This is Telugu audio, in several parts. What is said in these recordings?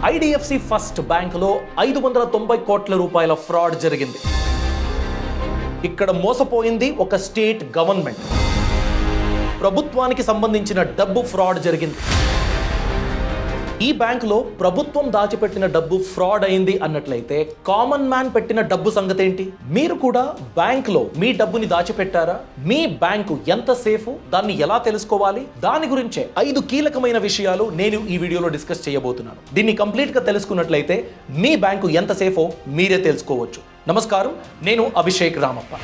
ఐడిఎఫ్సి ఫస్ట్ బ్యాంకులో 590 కోట్ల రూపాయల ఫ్రాడ్ జరిగింది. ఇక్కడ మోసపోయింది ఒక స్టేట్ గవర్నమెంట్. ప్రభుత్వానికి సంబంధించిన డబ్బు ఫ్రాడ్ జరిగింది. ఈ బ్యాంకులో ప్రభుత్వం దాచిపెట్టిన డబ్బు ఫ్రాడ్ అయింది అన్నట్లయితే కామన్ మ్యాన్ పెట్టిన డబ్బు సంగతి ఏంటి? మీరు కూడా బ్యాంకులో మీ డబ్బుని దాచిపెట్టారా? మీ బ్యాంకు ఎంత సేఫ్, దాన్ని ఎలా తెలుసుకోవాలి? దాని గురించే 5 కీలకమైన విషయాలు నేను ఈ వీడియోలో డిస్కస్ చేయబోతున్నాను. దీన్ని కంప్లీట్ గా తెలుసుకున్నట్లయితే మీ బ్యాంకు ఎంత సేఫో మీరే తెలుసుకోవచ్చు. నమస్కారం, నేను అభిషేక్ రామప్ప.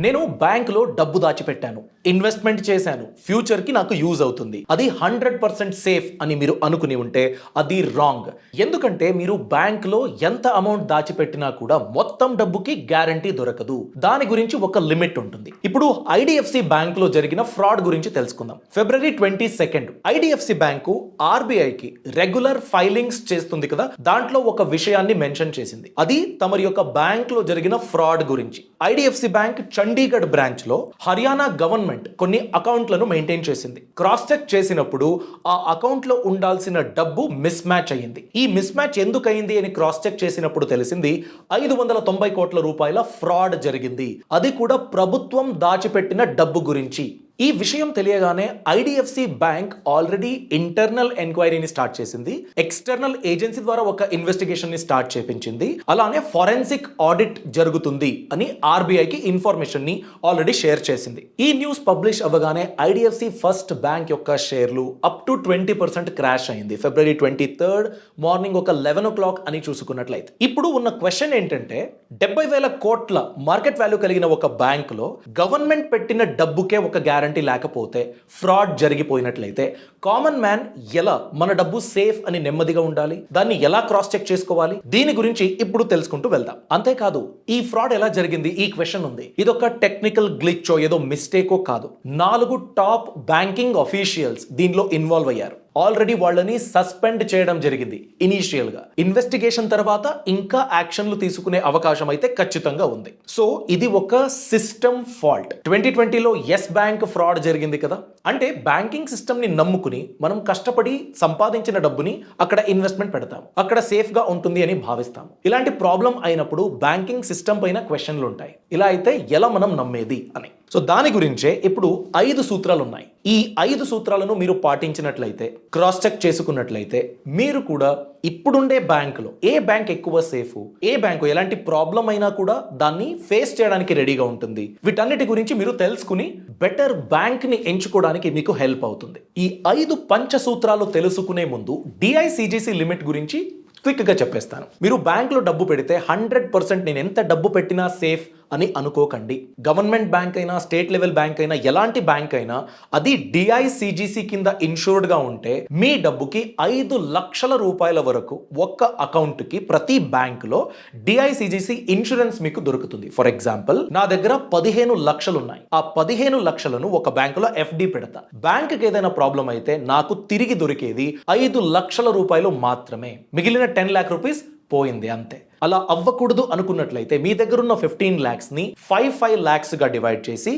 నేను బ్యాంకులో డబ్బు దాచిపెట్టాను, ఇన్వెస్ట్మెంట్ చేశాను, ఫ్యూచర్కి నాకు యూజ్ అవుతుంది, అది 100% సేఫ్ అని మీరు అనుకుని ఉంటే అది రాంగ్. ఎందుకంటే మీరు బ్యాంకులో ఎంత అమౌంట్ దాచిపెట్టినా కూడా మొత్తం డబ్బుకి గ్యారంటీ దొరకదు. దాని గురించి ఒక లిమిట్ ఉంటుంది. ఇప్పుడు ఐడిఎఫ్సి బ్యాంకులో జరిగిన ఫ్రాడ్ గురించి తెలుసుకుందాం. February 22 ఐడిఎఫ్సి బ్యాంకు ఆర్బీఐకి రెగ్యులర్ ఫైలింగ్స్ చేస్తుంది కదా, దాంట్లో ఒక విషయాన్ని మెన్షన్ చేసింది. అది తమరి యొక్క బ్యాంక్ లో జరిగిన ఫ్రాడ్ గురించి. ఐడిఎఫ్సి బ్యాంక్ చండీగఢ్ బ్రాంచ్ లో హర్యానా గవర్నమెంట్ కొన్ని అకౌంట్లను మెయింటైన్ చేసింది. క్రాస్ చెక్ చేసినప్పుడు ఆ అకౌంట్ లో ఉండాల్సిన డబ్బు మిస్ మ్యాచ్ అయ్యింది. ఈ మిస్ మ్యాచ్ ఎందుకు అయింది అని క్రాస్ చెక్ చేసినప్పుడు తెలిసింది 590 కోట్ల రూపాయల ఫ్రాడ్ జరిగింది. అది కూడా ప్రభుత్వం దాచిపెట్టిన డబ్బు గురించి. ఈ విషయం తెలియగానే ఐడిఎఫ్సి బ్యాంక్ ఆల్రెడీ ఇంటర్నల్ ఎంక్వైరీని స్టార్ట్ చేసింది. ఎక్స్టర్నల్ ఏజెన్సీ ద్వారా ఒక ఇన్వెస్టిగేషన్ ని స్టార్ట్ చేపించింది. అలానే ఫోరెన్సిక్ ఆడిట్ జరుగుతుంది అని ఆర్బీఐకి ఇన్ఫర్మేషన్ ని ఆల్రెడీ షేర్ చేసింది. ఈ న్యూస్ పబ్లిష్ అవ్వగానే ఐడిఎఫ్సి ఫస్ట్ బ్యాంక్ యొక్క షేర్లు అప్ టు 20% క్రాష్ అయింది. February 23 మార్నింగ్ ఒక 11 o'clock అని చూసుకున్నట్లయితే. ఇప్పుడు ఉన్న క్వశ్చన్ ఏంటంటే 70,000 కోట్ల మార్కెట్ వాల్యూ కలిగిన ఒక బ్యాంక్ లో గవర్నమెంట్ పెట్టిన డబ్బుకే ఒక గ్యారెంటీ లేకపోతే, ఫ్రాడ్ జరిగిపోయినట్లయితే కామన్ మ్యాన్ ఎలా మన డబ్బు సేఫ్ అని నెమ్మదిగా ఉండాలి, దాన్ని ఎలా క్రాస్ చెక్ చేసుకోవాలి, దీని గురించి ఇప్పుడు తెలుసుకుంటూ వెళ్దాం. అంతేకాదు, ఈ ఫ్రాడ్ ఎలా జరిగింది ఈ క్వశ్చన్ ఉంది. ఇదొక టెక్నికల్ గ్లిచో ఏదో మిస్టేకో కాదు. 4 టాప్ బ్యాంకింగ్ ఆఫీషియల్స్ దీనిలో ఇన్వాల్వ్ అయ్యారు. ఆల్రెడీ వాళ్ళని సస్పెండ్ చేయడం జరిగింది. ఇనీషియల్ గా ఇన్వెస్టిగేషన్ తర్వాత ఇంకా యాక్షన్లు తీసుకునే అవకాశం అయితే ఖచ్చితంగా ఉంది. సో ఇది ఒక సిస్టమ్ ఫాల్ట్. 2020లో ఎస్ బ్యాంక్ ఫ్రాడ్ జరిగింది కదా, అంటే బ్యాంకింగ్ సిస్టమ్ ని నమ్ముకుని మనం కష్టపడి సంపాదించిన డబ్బుని అక్కడ ఇన్వెస్ట్మెంట్ పెడతాం, అక్కడ సేఫ్ గా ఉంటుంది అని భావిస్తాం. ఇలాంటి ప్రాబ్లం అయినప్పుడు బ్యాంకింగ్ సిస్టమ్ పైన క్వశ్చన్లు ఉంటాయి. ఇలా అయితే ఎలా మనం నమ్మేది అని. సో దాని గురించే ఇప్పుడు 5 సూత్రాలు ఉన్నాయి. ఈ 5 సూత్రాలను మీరు పాటించినట్లయితే, క్రాస్ చెక్ చేసుకున్నట్లయితే, మీరు కూడా ఇప్పుడుండే బ్యాంకులో ఏ బ్యాంక్ ఎక్కువ సేఫ్, ఏ బ్యాంకు ఎలాంటి ప్రాబ్లం అయినా కూడా దాన్ని ఫేస్ చేయడానికి రెడీగా ఉంటుంది, వీటన్నిటి గురించి మీరు తెలుసుకుని బెటర్ బ్యాంక్ ని ఎంచుకోవడానికి మీకు హెల్ప్ అవుతుంది. ఈ 5 పంచ సూత్రాలు తెలుసుకునే ముందు డిఐసిజిసి లిమిట్ గురించి క్విక్ గా చెప్పేస్తాను. మీరు బ్యాంక్ లో డబ్బు పెడితే 100% నేను ఎంత డబ్బు పెట్టినా సేఫ్ అని అనుకోకండి. గవర్నమెంట్ బ్యాంక్ అయినా, స్టేట్ లెవెల్ బ్యాంక్ అయినా, ఎలాంటి బ్యాంక్ అయినా అది డిఐసిజిసి కింద ఇన్సూర్డ్ గా ఉంటే మీ డబ్బుకి 5 లక్షల రూపాయల వరకు ఒక్క అకౌంట్ కి ప్రతి బ్యాంక్ లో డిఐసిజిసి ఇన్సూరెన్స్ మీకు దొరుకుతుంది. ఫర్ ఎగ్జాంపుల్, నా దగ్గర 15 లక్షలు ఉన్నాయి. ఆ 15 లక్షలను ఒక బ్యాంకులో ఎఫ్డి పెడతా. బ్యాంక్ కి ఏదైనా ప్రాబ్లం అయితే నాకు తిరిగి దొరికేది 5 లక్షల రూపాయలు మాత్రమే. మిగిలిన 10 lakh రూపీస్ పోయింది అంతే. అలా అవ్వకూడదు అనుకున్నట్లయితే మీ దగ్గర ఉన్న 15 lakhs ని 5 lakhs గా డివైడ్ చేసి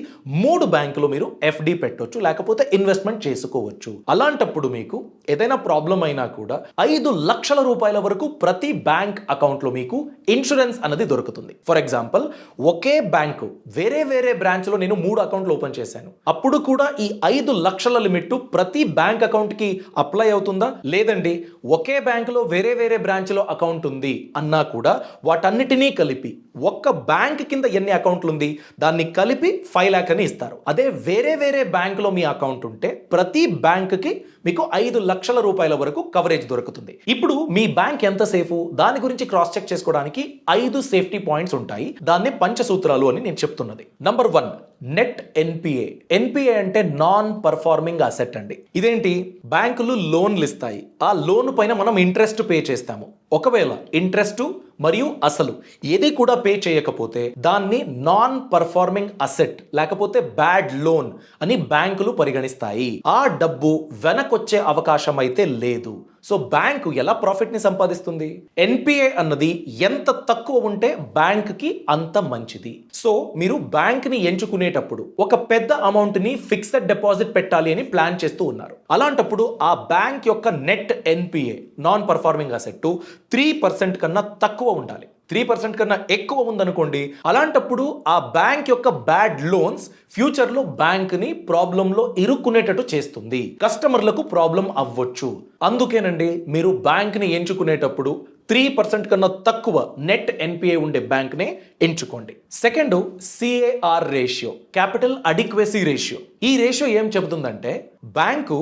3 బ్యాంకులు మీరు ఎఫ్డి పెట్టొచ్చు, లేకపోతే ఇన్వెస్ట్మెంట్ చేసుకోవచ్చు. అలాంటప్పుడు మీకు ఏదైనా ప్రాబ్లం అయినా కూడా 5 లక్షల రూపాయల వరకు ప్రతి బ్యాంక్ అకౌంట్ లో మీకు ఇన్సూరెన్స్ అనేది దొరుకుతుంది. ఫర్ ఎగ్జాంపుల్, ఒకే బ్యాంకు వేరే వేరే బ్రాంచ్ లో నేను 3 అకౌంట్లు ఓపెన్ చేశాను. అప్పుడు కూడా ఈ 5 లక్షల లిమిట్ ప్రతి బ్యాంక్ అకౌంట్ కి అప్లై అవుతుందా? లేదండి, ఒకే బ్యాంక్ లో వేరే వేరే బ్రాంచ్ లో అకౌంట్ ఉంది అన్నా కూడా వాటన్నిటినీ కలిపి ఒక్క బ్యాంక్ కింద ఎన్ని అకౌంట్లు ఉంది దాన్ని కలిపి 5 lakh అని ఇస్తారు. అదే వేరే వేరే బ్యాంక్ లో మీ అకౌంట్ ఉంటే ప్రతి బ్యాంక్ కి మీకు 5 లక్షల రూపాయల వరకు కవరేజ్ దొరుకుతుంది. ఇప్పుడు మీ బ్యాంక్ ఎంత సేఫ్, దాని గురించి క్రాస్ చెక్ చేసుకోవడానికి 5 సేఫ్టీ పాయింట్స్ ఉంటాయి. దాన్ని పంచసూత్రాలు అని నేను చెప్తున్నది. Number 1, net NPA. ఎన్పిఏ అంటే నాన్ పర్ఫార్మింగ్ అసెట్ అండి. ఇదేంటి? బ్యాంకులు లోన్లు ఇస్తాయి, ఆ లోన్ పైన మనం ఇంట్రెస్ట్ పే చేస్తాము. ఒకవేళ ఇంట్రెస్ట్ మరియు అసలు ఏది కూడా పే పే చేయకపోతే దాన్ని నాన్ పర్ఫార్మింగ్ అసెట్ లేకపోతే బ్యాడ్ లోన్ అని బ్యాంకులు పరిగణిస్తాయి. ఆ డబ్బు వెనకొచ్చే అవకాశం అయితే లేదు. సో బ్యాంకు ఎలా ప్రాఫిట్ ని సంపాదిస్తుంది? ఎన్పిఏ అన్నది ఎంత తక్కువ ఉంటే బ్యాంక్ కి అంత మంచిది. సో మీరు బ్యాంక్ ని ఎంచుకునేటప్పుడు ఒక పెద్ద అమౌంట్ ని ఫిక్స్డ్ డిపాజిట్ పెట్టాలి అని ప్లాన్ చేస్తూ ఉన్నారు. అలాంటప్పుడు ఆ బ్యాంక్ యొక్క net NPA non performing asset 3% కన్నా తక్కువ ఉండాలి. 3% కన్నా ఎక్కువ ఉందనుకోండి, అలాంటప్పుడు ఆ బ్యాంక్ యొక్క బ్యాడ్ లోన్స్ ఫ్యూచర్ లో బ్యాంక్ ని ప్రాబ్లంలో ఇరుక్కునేటట్టు చేస్తుంది. కస్టమర్లకు ప్రాబ్లం అవ్వచ్చు. అందుకేనండి మీరు బ్యాంక్ ని ఎంచుకునేటప్పుడు 3% కన్నా తక్కువ నెట్ ఎన్పిఏ ఉండే బ్యాంక్ నే ఎంచుకోండి. Second, CAR ratio, capital adequacy ratio. ఈ రేషియో ఏం చెబుతుందంటే బ్యాంకు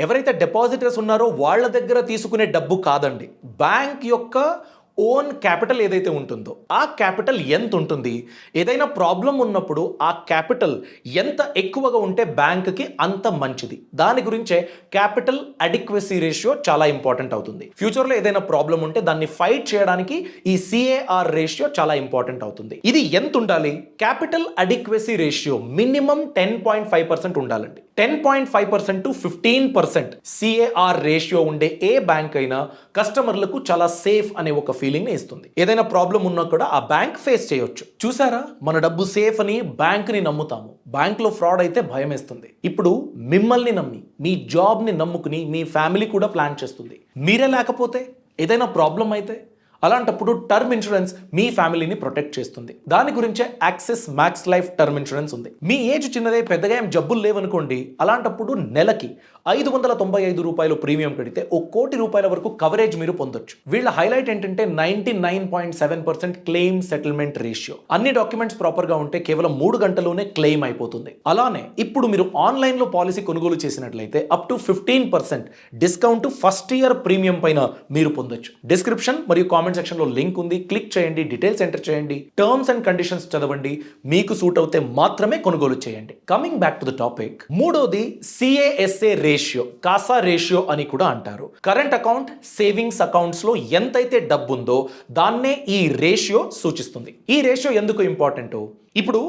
ఎవరైతే డిపాజిటర్స్ ఉన్నారో వాళ్ళ దగ్గర తీసుకునే డబ్బు కాదండి, బ్యాంక్ యొక్క ఓన్ క్యాపిటల్ ఏదైతే ఉంటుందో ఆ క్యాపిటల్ ఎంత ఉంటుంది, ఏదైనా ప్రాబ్లం ఉన్నప్పుడు ఆ క్యాపిటల్ ఎంత ఎక్కువగా ఉంటే బ్యాంక్కి అంత మంచిది. దాని గురించే క్యాపిటల్ అడిక్వసీ రేషియో చాలా ఇంపార్టెంట్ అవుతుంది. ఫ్యూచర్లో ఏదైనా ప్రాబ్లం ఉంటే దాన్ని ఫైట్ చేయడానికి ఈ సిఏఆర్ రేషియో చాలా ఇంపార్టెంట్ అవుతుంది. ఇది ఎంత ఉండాలి? క్యాపిటల్ అడిక్వసీ రేషియో మినిమం 10.5% ఉండాలండి. 10.5% to 15% సిఏఆర్ రేషియో ఉండే ఏ బ్యాంక్ అయినా కస్టమర్లకు చాలా సేఫ్ అనే ఒక ఫీలింగ్ ని ఇస్తుంది. ఏదైనా ప్రాబ్లం ఉన్నా కూడా ఆ బ్యాంక్ ఫేస్ చేయొచ్చు. చూసారా, మన డబ్బు సేఫ్ అని బ్యాంక్ ని నమ్ముతాము, బ్యాంక్ లో ఫ్రాడ్ అయితే భయం వేస్తుంది. ఇప్పుడు మిమ్మల్ని నమ్మి మీ జాబ్ ని నమ్ముకుని మీ ఫ్యామిలీ కూడా ప్లాన్ చేస్తుంది. మీరే లేకపోతే ఏదైనా ప్రాబ్లం అయితే అలాంటప్పుడు టర్మ్ ఇన్సూరెన్స్ మీ ఫ్యామిలీని ప్రొటెక్ట్ చేస్తుంది. దాని గురించే axis max life term insurance ఉంది. మీ ఏజ్ చిన్నదే, పెద్దగా ఏం జబ్బులు లేవనుకోండి, అలాంటప్పుడు నెలకి 595 రూపాయలు ప్రీమియం కడితే 1 కోటి రూపాయల వరకు కవరేజ్ మీరు పొందొచ్చు. వీళ్ళ హైలైట్ ఏంటంటే 99.7% క్లెయిమ్ సెటిల్మెంట్ రేషియో. అన్ని డాక్యుమెంట్స్ ప్రాపర్ గా ఉంటే కేవలం 3 గంటల్లోనే క్లెయిమ్ అయిపోతుంది. అలానే ఇప్పుడు మీరు ఆన్లైన్ లో పాలసీ కొనుగోలు చేసినట్లయితే up to 15% discount first year premium పైన మీరు పొందొచ్చు. డిస్క్రిప్షన్ మరియు కామెంట్ సెక్షన్ లో లింక్ ఉంది, క్లిక్ చేయండి, డీటెయిల్స్ ఎంటర్ చేయండి, టర్మ్స్ అండ్ కండిషన్స్ చదవండి, మీకు సూట్ అవుతే మాత్రమే కొనుగోలు చేయండి. Coming back to the topic, మూడోది సిఏఎస్ఏ రేషియో, కాసా రేషియో అని కూడా అంటారు. కరెంట్ అకౌంట్, సేవింగ్స్ అకౌంట్స్ లో ఎంతైతే డబ్బు ఉందో దాన్నే ఈ రేషియో సూచిస్తుంది. ఈ రేషియో ఎందుకు ఇంపార్టెంట్? ఇప్పుడు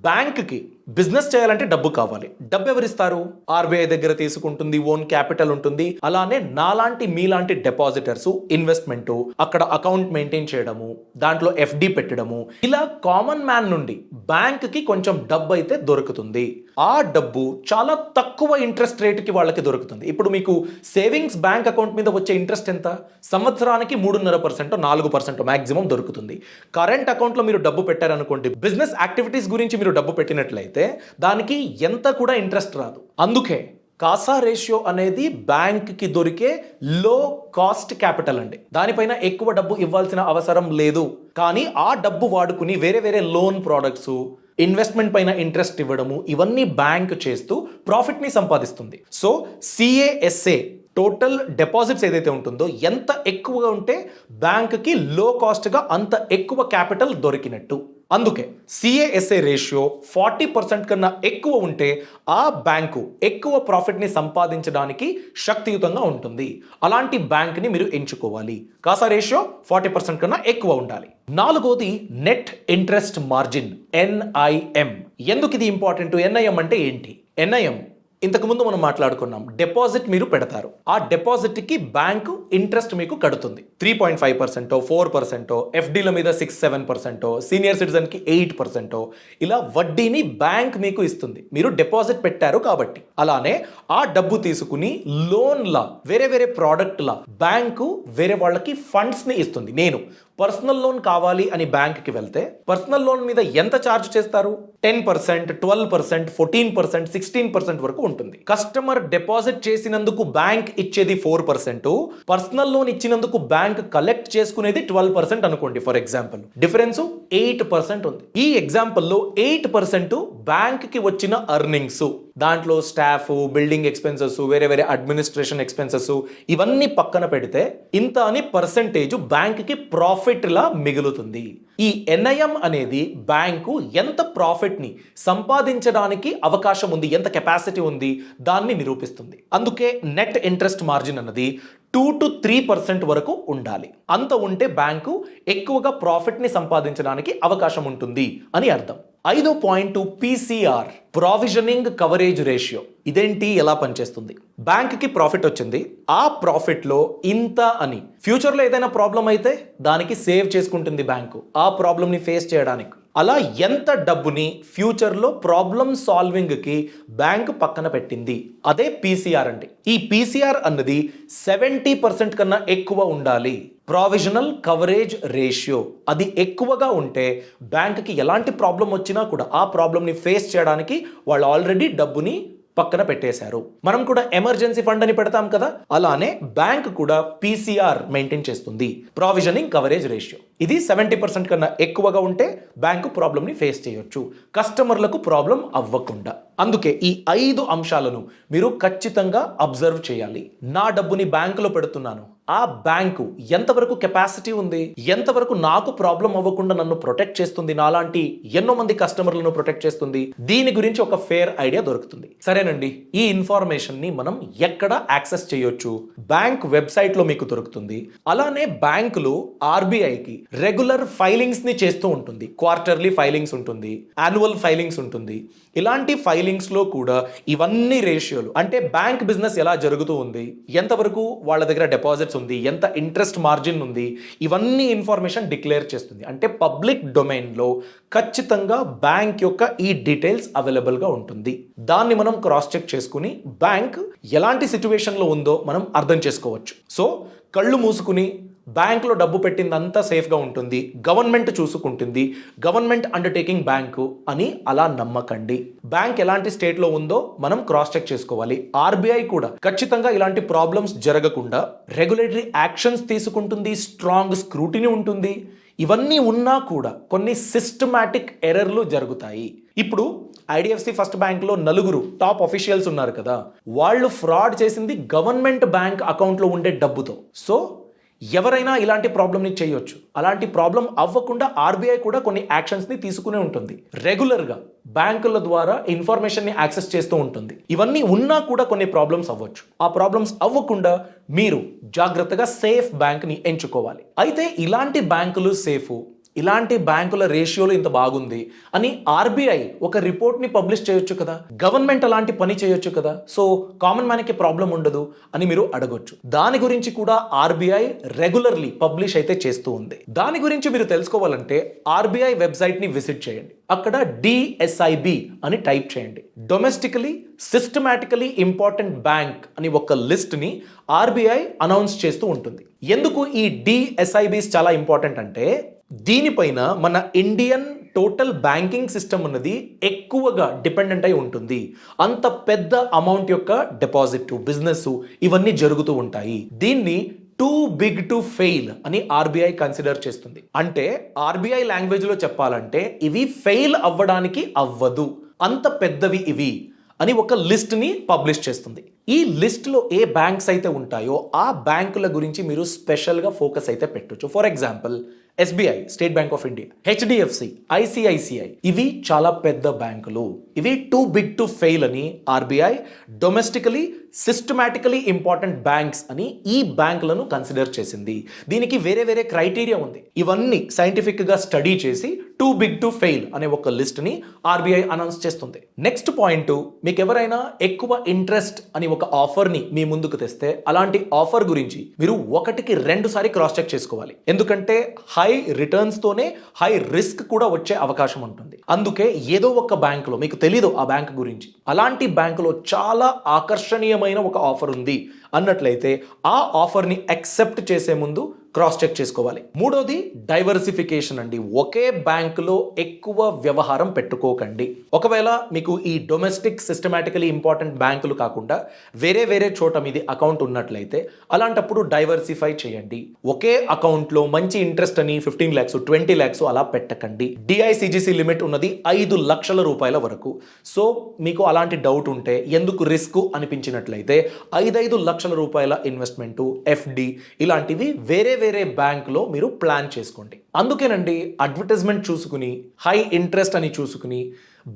బ్యాంక్కి బిజినెస్ చేయాలంటే డబ్బు కావాలి. డబ్బు ఎవరిస్తారు? ఆర్బీఐ దగ్గర తీసుకుంటుంది, ఓన్ క్యాపిటల్ ఉంటుంది. అలానే నాలాంటి మీలాంటి డిపాజిటర్స్ ఇన్వెస్ట్మెంట్, అక్కడ అకౌంట్ మెయింటైన్ చేయడము, దాంట్లో ఎఫ్డి పెట్టడము, ఇలా కామన్ మ్యాన్ నుండి బ్యాంక్ కి కొంచెం డబ్బు అయితే దొరుకుతుంది. ఆ డబ్బు చాలా తక్కువ ఇంట్రెస్ట్ రేట్ కి వాళ్ళకి దొరుకుతుంది. ఇప్పుడు మీకు సేవింగ్స్ బ్యాంక్ అకౌంట్ మీద వచ్చే ఇంట్రెస్ట్ ఎంత? సంవత్సరానికి 3.5%, 4% మాక్సిమం దొరుకుతుంది. కరెంట్ అకౌంట్ లో మీరు డబ్బు పెట్టారనుకోండి, బిజినెస్ యాక్టివిటీస్ గురించి మీరు డబ్బు పెట్టినట్లయితే దానికి ఎంత కూడా ఇంట్రెస్ట్ రాదు. అందుకే కాసా రేషియో అనేది బ్యాంక్ కి దొరికే లో కాస్ట్ క్యాపిటల్ అండి. దానిపైన ఎక్కువ డబ్బు ఇవ్వాల్సిన అవసరం లేదు. కానీ ఆ డబ్బు వాడుకుని వేరే వేరే లోన్ ప్రోడక్ట్స్, ఇన్వెస్ట్మెంట్ పైన ఇంట్రెస్ట్ ఇవ్వడము, ఇవన్నీ బ్యాంక్ చేస్తూ ప్రాఫిట్ ని సంపాదిస్తుంది. సో సిఏఎస్ఏ టోటల్ డిపాజిట్స్ ఏదైతే ఉంటుందో ఎంత ఎక్కువగా ఉంటే బ్యాంక్కి లో కాస్ట్గా అంత ఎక్కువ క్యాపిటల్ దొరికినట్టు. అందుకే సిఏఎస్ఏ రేషియో 40% కన్నా ఎక్కువ ఉంటే ఆ బ్యాంకు ఎక్కువ ప్రాఫిట్ని సంపాదించడానికి శక్తియుతంగా ఉంటుంది. అలాంటి బ్యాంక్ని మీరు ఎంచుకోవాలి. కాసా రేషియో 40% కన్నా ఎక్కువ ఉండాలి. నాలుగోది నెట్ ఇంట్రెస్ట్ మార్జిన్, NIM. ఎందుకు ఇది ఇంపార్టెంట్? NIM అంటే ఏంటి? NIM ఇంతకుముందు మనం మాట్లాడుకున్నాం. డిపాజిట్ మీరు పెడతారు, ఆ డిపాజిట్ కి బ్యాంకు ఇంట్రెస్ట్ మీకు కడుతుంది. 3.5%, 4%, ఎఫ్డీల మీద 6-7%, సీనియర్ సిటిజన్ కి 8%, ఇలా వడ్డీని బ్యాంక్ మీకు ఇస్తుంది. మీరు డిపాజిట్ పెట్టారు కాబట్టి. అలానే ఆ డబ్బు తీసుకుని లోన్ల వేరే వేరే ప్రోడక్ట్ల బ్యాంకు వేరే వాళ్ళకి ఫండ్స్ ని ఇస్తుంది. నేను పర్సనల్ లోన్ కావాలి అని బ్యాంక్కి వెళ్తే పర్సనల్ లోన్ మీద ఎంత ఛార్జ్ చేస్తారు? 10%, 12%, 14%, 16% వరకు ఉంటుంది. కస్టమర్ డిపాజిట్ చేసినందుకు బ్యాంక్ ఇచ్చేది 4%, పర్సనల్ లోన్ ఇచ్చినందుకు బ్యాంక్ కలెక్ట్ చేసుకునేది 12% అనుకోండి ఫర్ ఎగ్జాంపుల్. డిఫరెన్స్ 8% ఉంది. ఈ ఎగ్జాంపుల్లో 8% బ్యాంక్ కి వచ్చిన ఎర్నింగ్స్ దాంట్లో స్టాఫ్, బిల్డింగ్ ఎక్స్పెన్సెస్, వేరే వేరే అడ్మినిస్ట్రేషన్ ఎక్స్పెన్సెస్ ఇవన్నీ పక్కన పెడితే ఇంత అని పర్సెంటేజ్ బ్యాంక్కి ప్రాఫిట్ లా మిగులుతుంది. ఈ ఎన్ఐఎం అనేది బ్యాంకు ఎంత ప్రాఫిట్ని సంపాదించడానికి అవకాశం ఉంది, ఎంత కెపాసిటీ ఉంది దాన్ని నిరూపిస్తుంది. అందుకే నెట్ ఇంట్రెస్ట్ మార్జిన్ అన్నది 2 to 3% వరకు ఉండాలి. అంత ఉంటే బ్యాంకు ఎక్కువగా ప్రాఫిట్ని సంపాదించడానికి అవకాశం ఉంటుంది అని అర్థం. 5.2 పీసీఆర్, ప్రావిజనింగ్ కవరేజ్ రేషియో. ఇదేంటి, ఎలా పనిచేస్తుంది? బ్యాంక్కి ప్రాఫిట్ వచ్చింది, ఆ ప్రాఫిట్లో ఇంత అని ఫ్యూచర్లో ఏదైనా ప్రాబ్లం అయితే దానికి సేవ్ చేసుకుంటుంది బ్యాంకు ఆ ప్రాబ్లంని ఫేస్ చేయడానికి. అలా ఎంత డబ్బుని ఫ్యూచర్లో ప్రాబ్లమ్ సాల్వింగ్కి బ్యాంక్ పక్కన పెట్టింది, అదే పీసీఆర్ అంటే. ఈ పీసీఆర్ అన్నది 70% కన్నా ఎక్కువ ఉండాలి. ప్రావిజనల్ కవరేజ్ రేషియో అది ఎక్కువగా ఉంటే బ్యాంక్కి ఎలాంటి ప్రాబ్లం వచ్చినా కూడా ఆ ప్రాబ్లమ్ని ఫేస్ చేయడానికి వాళ్ళు ఆల్రెడీ డబ్బుని పక్కన పెట్టేశారు. మనం కూడా ఎమర్జెన్సీ ఫండ్ అని పెడతాం కదా, అలానే బ్యాంక్ కూడా పీసీఆర్ మెయింటైన్ చేస్తుంది, ప్రావిజనింగ్ కవరేజ్ రేషియో. ఇది 70% కన్నా ఎక్కువగా ఉంటే బ్యాంకు ప్రాబ్లమ్ని ఫేస్ చేయొచ్చు, కస్టమర్లకు ప్రాబ్లం అవ్వకుండా. అందుకే ఈ 5 అంశాలను మీరు ఖచ్చితంగా అబ్జర్వ్ చేయాలి. నా డబ్బుని బ్యాంకులో పెడుతున్నాను, ఆ బ్యాంకు ఎంతవరకు కెపాసిటీ ఉంది, ఎంతవరకు నాకు ప్రాబ్లం అవ్వకుండా నన్ను ప్రొటెక్ట్ చేస్తుంది, నాలాంటి ఎన్నో మంది కస్టమర్లను ప్రొటెక్ట్ చేస్తుంది, దీని గురించి ఒక ఫేర్ ఐడియా దొరుకుతుంది. సరేనండి, ఈ ఇన్ఫర్మేషన్ ని మనం ఎక్కడ యాక్సెస్ చేయొచ్చు? బ్యాంక్ వెబ్సైట్ లో మీకు దొరుకుతుంది. అలానే బ్యాంకులు ఆర్బీఐకి రెగ్యులర్ ఫైలింగ్స్ ని చేస్తూ ఉంటుంది. క్వార్టర్లీ ఫైలింగ్స్ ఉంటుంది, యాన్యువల్ ఫైలింగ్స్ ఉంటుంది. ఇలాంటి ఫైలింగ్స్ లో కూడా ఇవన్నీ రేషియోలు, అంటే బ్యాంక్ బిజినెస్ ఎలా జరుగుతూ ఉంది, ఎంతవరకు వాళ్ళ దగ్గర డిపాజిట్స్ ఉంది, ఎంత ఇంట్రెస్ట్ మార్జిన్ ఉంది, ఇవన్నీ ఇన్ఫర్మేషన్ డిక్లేర్ చేస్తుంది. అంటే పబ్లిక్ డొమైన్లో ఖచ్చితంగా బ్యాంక్ యొక్క ఈ డీటెయిల్స్ అవైలబుల్గా ఉంటుంది. దాన్ని మనం క్రాస్ చెక్ చేసుకుని బ్యాంక్ ఎలాంటి సిచ్యువేషన్లో ఉందో మనం అర్థం చేసుకోవచ్చు. సో కళ్ళు మూసుకుని బ్యాంకులో డబ్బు పెట్టిందంతా సేఫ్గా ఉంటుంది, గవర్నమెంట్ చూసుకుంటుంది, గవర్నమెంట్ అండర్టేకింగ్ బ్యాంకు అని అలా నమ్మకండి. బ్యాంక్ ఎలాంటి స్టేట్లో ఉందో మనం క్రాస్ చెక్ చేసుకోవాలి. ఆర్బీఐ కూడా ఖచ్చితంగా ఇలాంటి ప్రాబ్లమ్స్ జరగకుండా రెగ్యులేటరీ యాక్షన్స్ తీసుకుంటుంది, స్ట్రాంగ్ స్క్రూటినీ ఉంటుంది. ఇవన్నీ ఉన్నా కూడా కొన్ని సిస్టమాటిక్ ఎర్రర్లు జరుగుతాయి. ఇప్పుడు ఐడిఎఫ్సి ఫస్ట్ బ్యాంక్లో 4 టాప్ అఫీషియల్స్ ఉన్నారు కదా, వాళ్ళు ఫ్రాడ్ చేసింది గవర్నమెంట్ బ్యాంక్ అకౌంట్లో ఉండే డబ్బుతో. సో ఎవరైనా ఇలాంటి ప్రాబ్లమ్ని చేయొచ్చు. అలాంటి ప్రాబ్లం అవ్వకుండా ఆర్బీఐ కూడా కొన్ని యాక్షన్స్ని తీసుకునే ఉంటుంది. రెగ్యులర్గా బ్యాంకుల ద్వారా ఇన్ఫర్మేషన్ని యాక్సెస్ చేస్తూ ఉంటుంది. ఇవన్నీ ఉన్నా కూడా కొన్ని ప్రాబ్లమ్స్ అవ్వచ్చు. ఆ ప్రాబ్లమ్స్ అవ్వకుండా మీరు జాగ్రత్తగా సేఫ్ బ్యాంక్ని ఎంచుకోవాలి. అయితే ఇలాంటి బ్యాంకులు సేఫ్, ఇలాంటి బ్యాంకుల రేషియోలు ఇంత బాగుంది అని ఆర్బీఐ ఒక రిపోర్ట్ని పబ్లిష్ చేయొచ్చు కదా, గవర్నమెంట్ అలాంటి పని చేయొచ్చు కదా, సో కామన్ మ్యాన్కి ప్రాబ్లం ఉండదు అని మీరు అడగొచ్చు. దాని గురించి కూడా ఆర్బీఐ రెగ్యులర్లీ పబ్లిష్ అయితే చేస్తూ ఉంది. దాని గురించి మీరు తెలుసుకోవాలంటే ఆర్బీఐ వెబ్సైట్ని విజిట్ చేయండి. అక్కడ డిఎస్ఐబి అని టైప్ చేయండి. డొమెస్టికలీ సిస్టమాటికలీ ఇంపార్టెంట్ బ్యాంక్ అని ఒక లిస్ట్ని ఆర్బీఐ అనౌన్స్ చేస్తూ ఉంటుంది. ఎందుకు ఈ డిఎస్ఐబిస్ చాలా ఇంపార్టెంట్ అంటే దీనిపైన మన ఇండియన్ టోటల్ బ్యాంకింగ్ సిస్టమ్ అన్నది ఎక్కువగా డిపెండెంట్ అయి ఉంటుంది. అంత పెద్ద అమౌంట్ యొక్క డిపాజిట్, బిజినెస్ ఇవన్నీ జరుగుతూ ఉంటాయి. దీన్ని టూ బిగ్ టు ఫెయిల్ అని ఆర్బీఐ కన్సిడర్ చేస్తుంది. అంటే ఆర్బీఐ లాంగ్వేజ్లో చెప్పాలంటే ఇవి ఫెయిల్ అవ్వడానికి అవ్వదు, అంత పెద్దవి ఇవి అని ఒక లిస్ట్ని పబ్లిష్ చేస్తుంది. ఈ లిస్ట్లో ఏ బ్యాంక్స్ అయితే ఉంటాయో ఆ బ్యాంకుల గురించి మీరు స్పెషల్గా ఫోకస్ అయితే పెట్టొచ్చు. For example SBI, state bank of India, HDFC, ICICI, ఇవి చాలా పెద్ద బ్యాంకులు. ఇవి టూ బిగ్ టు ఫెయిల్ అని RBI domestically systematically important banks అని ఈ బ్యాంకులను కన్సిడర్ చేసింది. దీనికి వేరే వేరే క్రైటీరియా ఉంది. ఇవన్నీ సైంటిఫిక్గా స్టడీ చేసి టూ బిగ్ టు ఫెయిల్ అనే ఒక లిస్ట్ని ఆర్బీఐ అనౌన్స్ చేస్తుంది. నెక్స్ట్ పాయింట్, మీకు ఎవరైనా ఎక్కువ ఇంట్రెస్ట్ అని ఒక ఆఫర్ని మీ ముందుకు తెస్తే అలాంటి ఆఫర్ గురించి మీరు 1కి 2 సారి క్రాస్ చెక్ చేసుకోవాలి. ఎందుకంటే హై రిటర్న్స్ తోనే హై రిస్క్ కూడా వచ్చే అవకాశం ఉంటుంది. అందుకే ఏదో ఒక బ్యాంకులో మీకు తెలీదు ఆ బ్యాంక్ గురించి, అలాంటి బ్యాంకులో చాలా ఆకర్షణీయమైన ఒక ఆఫర్ ఉంది అన్నట్లయితే ఆ ఆఫర్ని యాక్సెప్ట్ చేసే ముందు క్రాస్ చెక్ చేసుకోవాలి. మూడోది డైవర్సిఫికేషన్ అండి. ఒకే బ్యాంకులో ఎక్కువ వ్యవహారం పెట్టుకోకండి. ఒకవేళ మీకు ఈ డొమెస్టిక్ సిస్టమాటికలీ ఇంపార్టెంట్ బ్యాంకులు కాకుండా వేరే వేరే చోట మీది అకౌంట్ ఉన్నట్లయితే అలాంటప్పుడు డైవర్సిఫై చేయండి. ఒకే అకౌంట్లో మంచి ఇంట్రెస్ట్ అని 15 lakhs 20 lakhs అలా పెట్టకండి. డిఐసిజిసి లిమిట్ ఉన్నది 5 లక్షల రూపాయల వరకు. సో మీకు అలాంటి డౌట్ ఉంటే, ఎందుకు రిస్క్ అనిపించినట్లయితే 5 లక్షల రూపాయల ఇన్వెస్ట్మెంట్, ఎఫ్డి ఇలాంటివి వేరే వేరే బ్యాంకులో మీరు ప్లాన్ చేసుకోండి. అందుకేనండి అడ్వర్టైజ్మెంట్ చూసుకుని హై ఇంట్రెస్ట్ అని చూసుకుని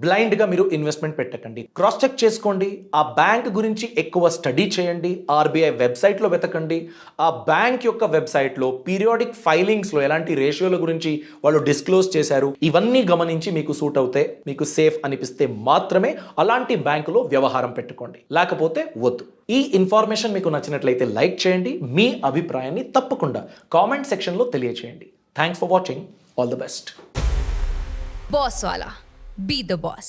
బ్లైండ్గా మీరు ఇన్వెస్ట్మెంట్ పెట్టకండి. క్రాస్ చెక్ చేసుకోండి. ఆ బ్యాంక్ గురించి ఎక్కువ స్టడీ చేయండి. ఆర్బీఐ వెబ్సైట్లో వెతకండి. ఆ బ్యాంక్ యొక్క వెబ్సైట్లో పీరియాడిక్ ఫైలింగ్స్లో ఎలాంటి రేషియోల గురించి వాళ్ళు డిస్క్లోజ్ చేశారు, ఇవన్నీ గమనించి మీకు సూట్ అవుతే, మీకు సేఫ్ అనిపిస్తే మాత్రమే అలాంటి బ్యాంకులో వ్యవహారం పెట్టుకోండి. లేకపోతే వద్దు. ఈ ఇన్ఫర్మేషన్ మీకు నచ్చినట్లయితే లైక్ చేయండి. మీ అభిప్రాయాన్ని తప్పకుండా కామెంట్ సెక్షన్లో తెలియచేయండి. Thanks for watching. All the best. Boss Wala. Be the boss.